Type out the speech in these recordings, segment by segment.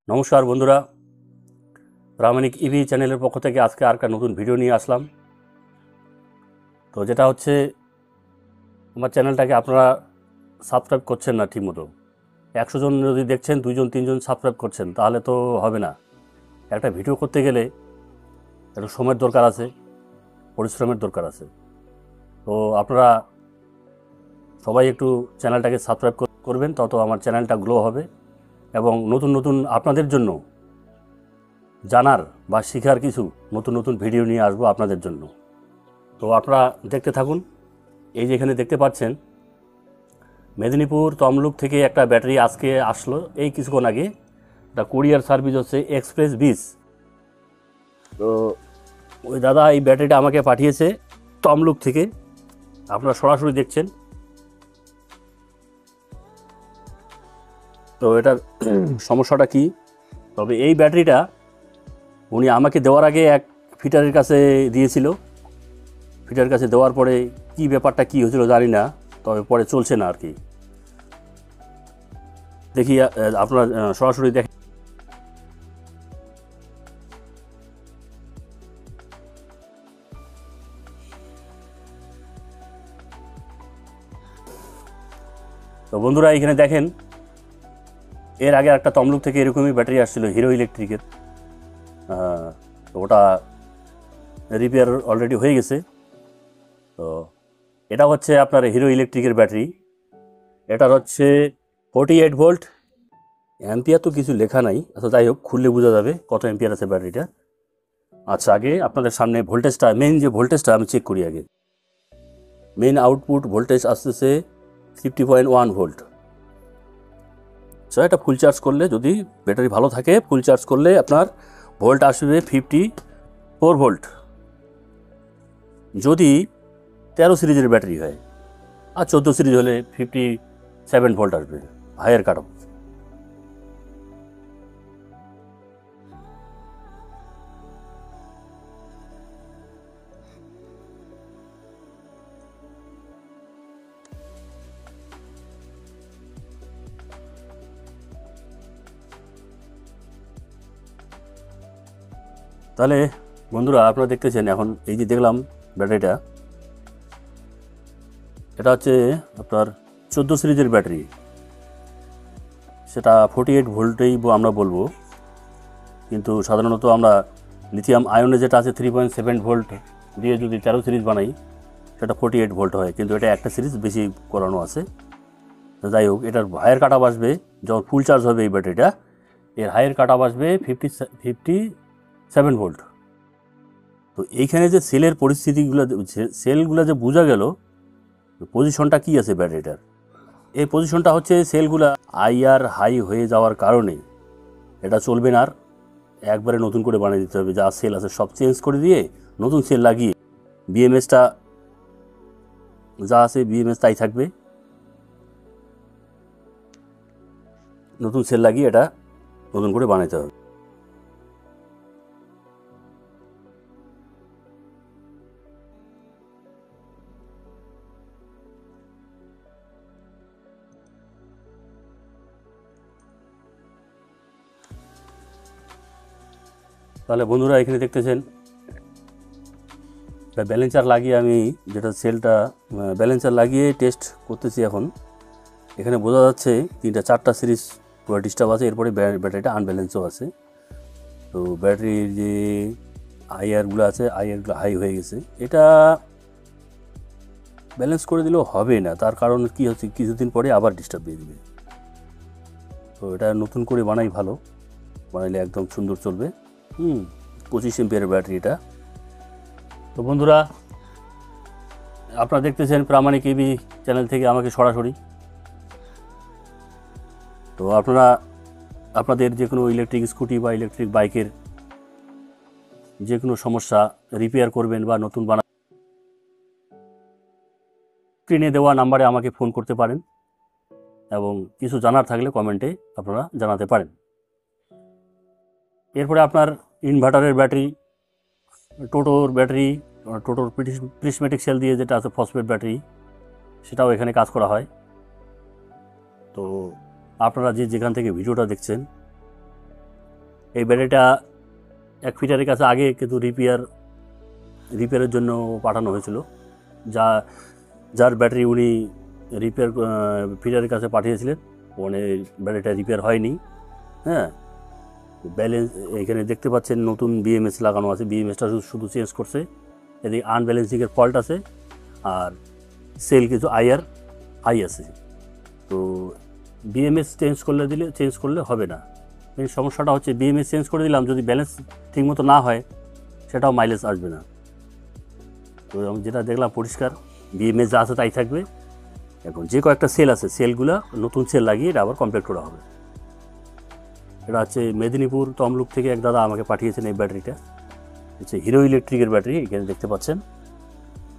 নমস্কার বন্ধুরা, প্রামাণিক ইভি চ্যানেলের পক্ষ থেকে আজকে আর একটা নতুন ভিডিও নিয়ে আসলাম। তো যেটা হচ্ছে, আমার চ্যানেলটাকে আপনারা সাবস্ক্রাইব করছেন না ঠিকমতো। 100 জন যদি দেখছেন, 2 জন 3 জন সাবস্ক্রাইব করছেন, তাহলে তো হবে না। একটা ভিডিও করতে গেলে একটু সময়ের দরকার আছে, পরিশ্রমের দরকার আছে। তো আপনারা সবাই একটু চ্যানেলটাকে সাবস্ক্রাইব করবেন, তত আমার চ্যানেলটা গ্রো হবে এবং নতুন নতুন আপনাদের জন্য জানার বা শেখার কিছু নতুন নতুন ভিডিও নিয়ে আসবো আপনাদের জন্য। তো আপনারা দেখতে থাকুন। এই যে এখানে দেখতে পাচ্ছেন, মেদিনীপুর তমলুক থেকে একটা ব্যাটারি আজকে আসলো এই কিছুক্ষণ আগে। একটা কুরিয়ার সার্ভিস হচ্ছে এক্সপ্রেস 20। তো ওই দাদা এই ব্যাটারিটা আমাকে পাঠিয়েছে তমলুক থেকে। আপনারা সরাসরি দেখছেন। তো এটার সমস্যাটা কি? তবে এই ব্যাটারিটা উনি আমাকে দেওয়ার আগে এক ফিটারের কাছে দিয়েছিল। ফিটারের কাছে দেওয়ার পরে কি ব্যাপারটা কি হয়েছিল জানি না, তবে পরে চলছে না আর কি। দেখি আপনারা সরাসরি দেখেন। তো বন্ধুরা এখানে দেখেন, এর আগে একটা তমলুক থেকে এরকমই ব্যাটারি আসছিল হিরো ইলেকট্রিকের। ওটা রিপেয়ার অলরেডি হয়ে গেছে। তো এটা হচ্ছে আপনার হিরো ইলেকট্রিকের ব্যাটারি। এটার হচ্ছে 48 ভোল্ট। অ্যাম্পিয়ার তো কিছু লেখা নাই, আচ্ছা যাই হোক, খুললে বোঝা যাবে কত অ্যাম্পিয়ার আছে ব্যাটারিটা। আচ্ছা, আগে আপনাদের সামনে ভোল্টেজটা, মেইন যে ভোল্টেজটা আমি চেক করি আগে। মেইন আউটপুট ভোল্টেজ আসতেছে 50.1 ভোল্ট। এটা ফুল চার্জ করলে, যদি ব্যাটারি ভালো থাকে, ফুল চার্জ করলে আপনার ভোল্ট আসবে 54 ভোল্ট। যদি 13 সিরিজের ব্যাটারি হয়, আর 14 সিরিজ হলে 57 ভোল্ট আসবে, হায়ার কাট অফ। তাহলে বন্ধুরা আপনারা দেখতেছেন, এখন এই যে দেখলাম ব্যাটারিটা, এটা হচ্ছে আপনার 14 সিরিজের ব্যাটারি। সেটা 48 ভোল্টেই আমরা বলবো, কিন্তু সাধারণত আমরা লিথিয়াম আয়নে যেটা আছে 3.7 ভোল্ট দিয়ে যদি 13 সিরিজ বানাই, সেটা 48 ভোল্ট হয়, কিন্তু এটা একটা সিরিজ বেশি করানো আছে। যাই হোক, এটার হায়ার কাট অফ আসবে যখন ফুল চার্জ হবে এই ব্যাটারিটা, এর হায়ার কাট অফ আসবে 57 ভোল্ট। তো এইখানে যে সেলের পরিস্থিতিগুলো, সেলগুলো যে বোঝা গেল পজিশনটা কি আছে ব্যাটারিটার, এই পজিশনটা হচ্ছে সেলগুলা আইআর হাই হয়ে যাওয়ার কারণে এটা চলবে না। আর একবারে নতুন করে বানিয়ে দিতে হবে, যা সেল আছে সব চেঞ্জ করে দিয়ে নতুন সেল লাগিয়ে বিএমএসটা যা আছে বিএমএস তাই থাকবে। নতুন সেল লাগিয়ে এটা নতুন করে বানাইতে হবে। তাহলে বন্ধুরা এখানে দেখতেছেন, ব্যালেন্সার লাগিয়ে আমি যেটা সেলটা ব্যালেন্সার লাগিয়ে টেস্ট করতেছি এখন। এখানে বোঝা যাচ্ছে 3-4টা সিরিজ পুরো ডিস্টার্ব আছে, এরপরে ব্যাটারিটা আনব্যালেন্সও আছে। তো ব্যাটারির যে আইআরগুলো আছে, আইআরগুলো হাই হয়ে গেছে। এটা ব্যালেন্স করে দিলেও হবে না, তার কারণ কি হচ্ছে, কিছুদিন পরে আবার ডিস্টার্ব দিয়ে দেবে। তো এটা নতুন করে বানাই ভালো, বানাইলে একদম সুন্দর চলবে। 25 এমপিয়ারের ব্যাটারি এটা। তো বন্ধুরা আপনারা দেখতেছেন প্রামাণিক ইভি চ্যানেল থেকে আমাকে সরাসরি। তো আপনারা আপনাদের যে কোনো ইলেকট্রিক স্কুটি বা ইলেকট্রিক বাইকের যে কোনো সমস্যা রিপেয়ার করবেন বা নতুন স্ক্রিনে দেওয়া নাম্বারে আমাকে ফোন করতে পারেন, এবং কিছু জানার থাকলে কমেন্টে আপনারা জানাতে পারেন। এরপরে আপনার ইনভার্টারের ব্যাটারি, টোটোর ব্যাটারি, টোটোর প্রিসমেটিক সেল দিয়ে যেটা আছে ফসফেট ব্যাটারি, সেটাও এখানে কাজ করা হয়। তো আপনারা যেখান থেকে ভিডিওটা দেখছেন, এই ব্যাটারিটা এক ফিটারের কাছে আগে কিন্তু রিপেয়ারের জন্য পাঠানো হয়েছিল, যার ব্যাটারি উনি ফিটারের কাছে পাঠিয়েছিলেন, মানে ব্যাটারিটা রিপেয়ার হয়নি। হ্যাঁ, ব্যালেন্স এখানে দেখতে পাচ্ছেন নতুন বিএমএস লাগানো আছে, বিএমএসটা শুধু চেঞ্জ করছে। এদিকে আনব্যালেন্সিংয়ের ফল্ট আছে, আর সেল কিছু হাই আছে। তো বিএমএস চেঞ্জ করলে হবে না। এই সমস্যাটা হচ্ছে বিএমএস চেঞ্জ করে দিলাম, যদি ব্যালেন্স ঠিকমতো না হয় সেটাও মাইলেজ আসবে না। তো আমি যেটা দেখলাম পরিষ্কার বিএমএস যা আছে তাই থাকবে। এখন যে কয়েকটা সেল আছে, সেলগুলো নতুন সেল লাগিয়ে এটা আবার কমপ্লিট করা হবে। এটা হচ্ছে মেদিনীপুর তমলুক থেকে এক দাদা আমাকে পাঠিয়েছেন এই ব্যাটারিটা। হচ্ছে হিরো ইলেকট্রিকের ব্যাটারি, এখানে দেখতে পাচ্ছেন।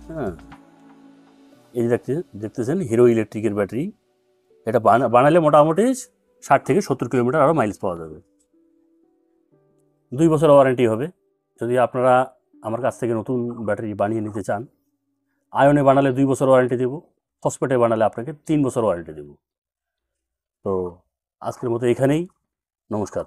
হ্যাঁ, এই যে দেখতেছেন হিরো ইলেকট্রিকের ব্যাটারি। এটা বানালে মোটামুটি 60 থেকে 70 কিলোমিটার আরও মাইলেজ পাওয়া যাবে। 2 বছর ওয়ারেন্টি হবে। যদি আপনারা আমার কাছ থেকে নতুন ব্যাটারি বানিয়ে নিতে চান, আয়নে বানালে 2 বছর ওয়ারেন্টি দেবো, ফসফেটে বানালে আপনাকে 3 বছর ওয়ারেন্টি দেবো। তো আজকের মতো এখানেই, নমস্কার।